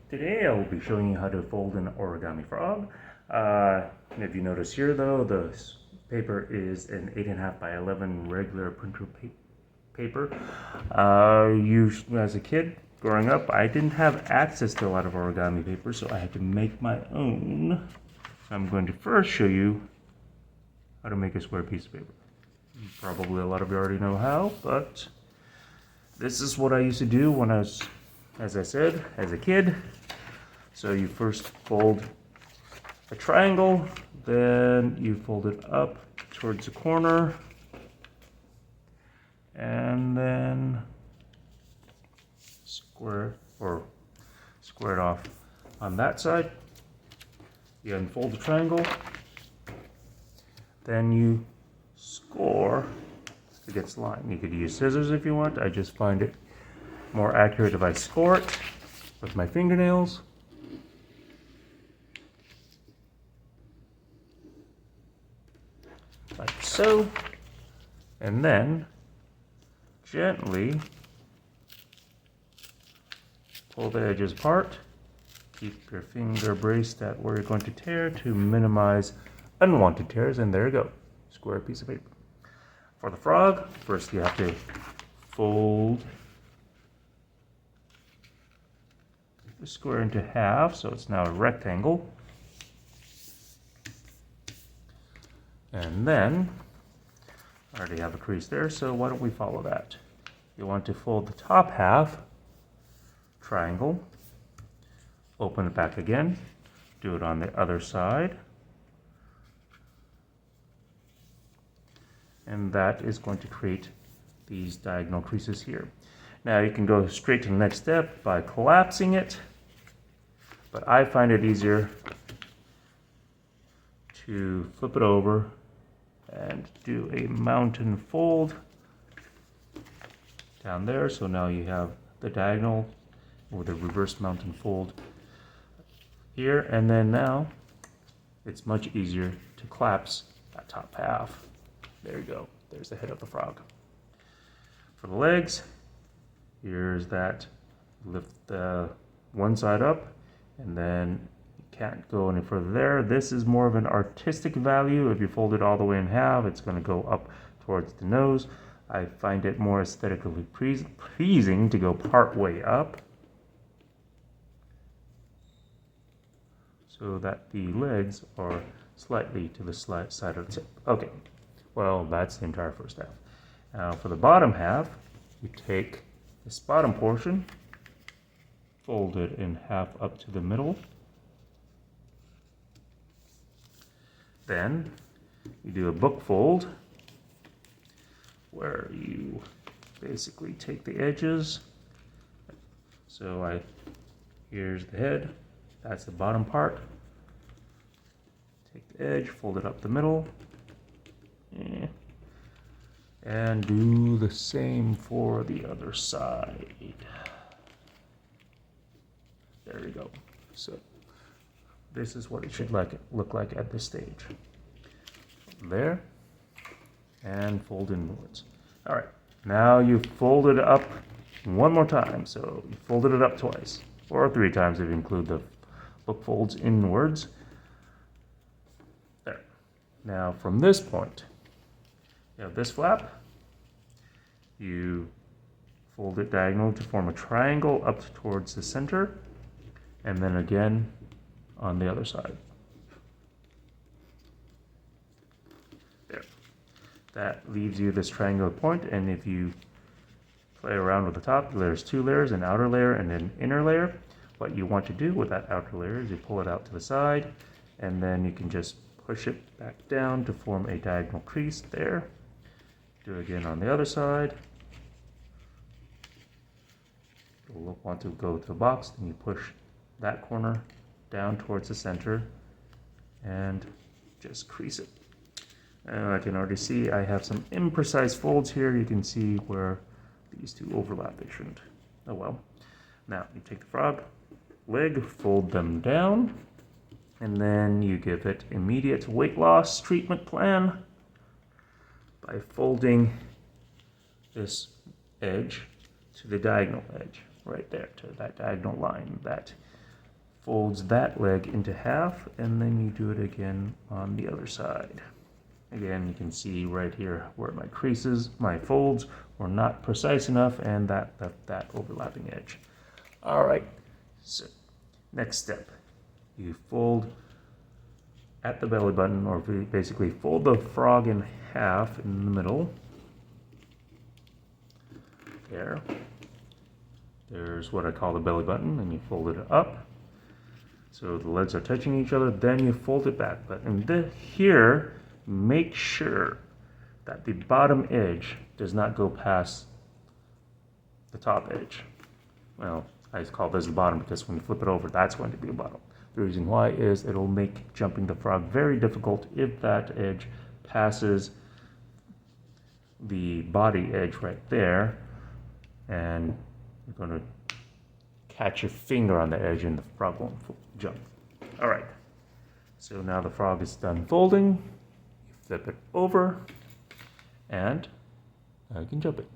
Today I will be showing you how to fold an origami frog. If you notice here though, the paper is an 8.5 by 11 regular printer paper. As a kid growing up, I didn't have access to a lot of origami paper, so I had to make my own. So I'm going to first show you how to make a square piece of paper. Probably a lot of you already know how, but this is what I used to do when I was, as I said, as a kid. So you first fold a triangle, then you fold it up towards the corner, and then square it off on that side. You unfold the triangle, then you score against the line. You could use scissors if you want. I just find it more accurate if I score it with my fingernails. Like so, and then gently pull the edges apart. Keep your finger braced at where you're going to tear to minimize unwanted tears, and there you go, square piece of paper. For the frog, first you have to fold the square into half, so it's now a rectangle. And then, I already have a crease there, so why don't we follow that? You want to fold the top half, triangle, open it back again, do it on the other side, and that is going to create these diagonal creases here. Now you can go straight to the next step by collapsing it, but I find it easier to flip it over and do a mountain fold down there. So now you have the diagonal with a reverse mountain fold here, and then now it's much easier to collapse that top half. There you go, there's the head of the frog. For the legs, here's that, lift the one side up, and then can't go any further there. This is more of an artistic value. If you fold it all the way in half, it's going to go up towards the nose. I find it more aesthetically pleasing to go part way up so that the legs are slightly to the side of the tip. Okay, well, that's the entire first half. Now for the bottom half, you take this bottom portion, fold it in half up to the middle. Then you do a book fold where you basically take the edges. So here's the head, that's the bottom part. Take the edge, fold it up the middle, and do the same for the other side. There you go. So this is what it should look like at this stage. There, and fold inwards. All right, now you fold it up one more time. So you folded it up twice, or 3 times if you include the book folds inwards. There. Now from this point, you have this flap. You fold it diagonal to form a triangle up towards the center, and then again on the other side. There. That leaves you this triangular point, and if you play around with the top, there's 2 layers, an outer layer and an inner layer. What you want to do with that outer layer is you pull it out to the side, and then you can just push it back down to form a diagonal crease there. Do it again on the other side. You'll want to go to the box, then you push that corner down towards the center and just crease it. And I can already see I have some imprecise folds here. You can see where these two overlap. They shouldn't. Oh well. Now you take the frog leg, fold them down, and then you give it immediate weight loss treatment plan by folding this edge to the diagonal edge right there, to that diagonal line that folds that leg into half, and then you do it again on the other side. Again, you can see right here where my creases, my folds were not precise enough, and that left that overlapping edge. All right, so next step, you fold at the belly button, or basically fold the frog in half in the middle. There. There's what I call the belly button, and you fold it up. So the legs are touching each other, then you fold it back. But in here, make sure that the bottom edge does not go past the top edge. Well, I call this the bottom because when you flip it over, that's going to be the bottom. The reason why is it'll make jumping the frog very difficult if that edge passes the body edge right there, and you're going to catch your finger on the edge and the frog won't jump. All right, so now the frog is done folding. You flip it over, and now you can jump it.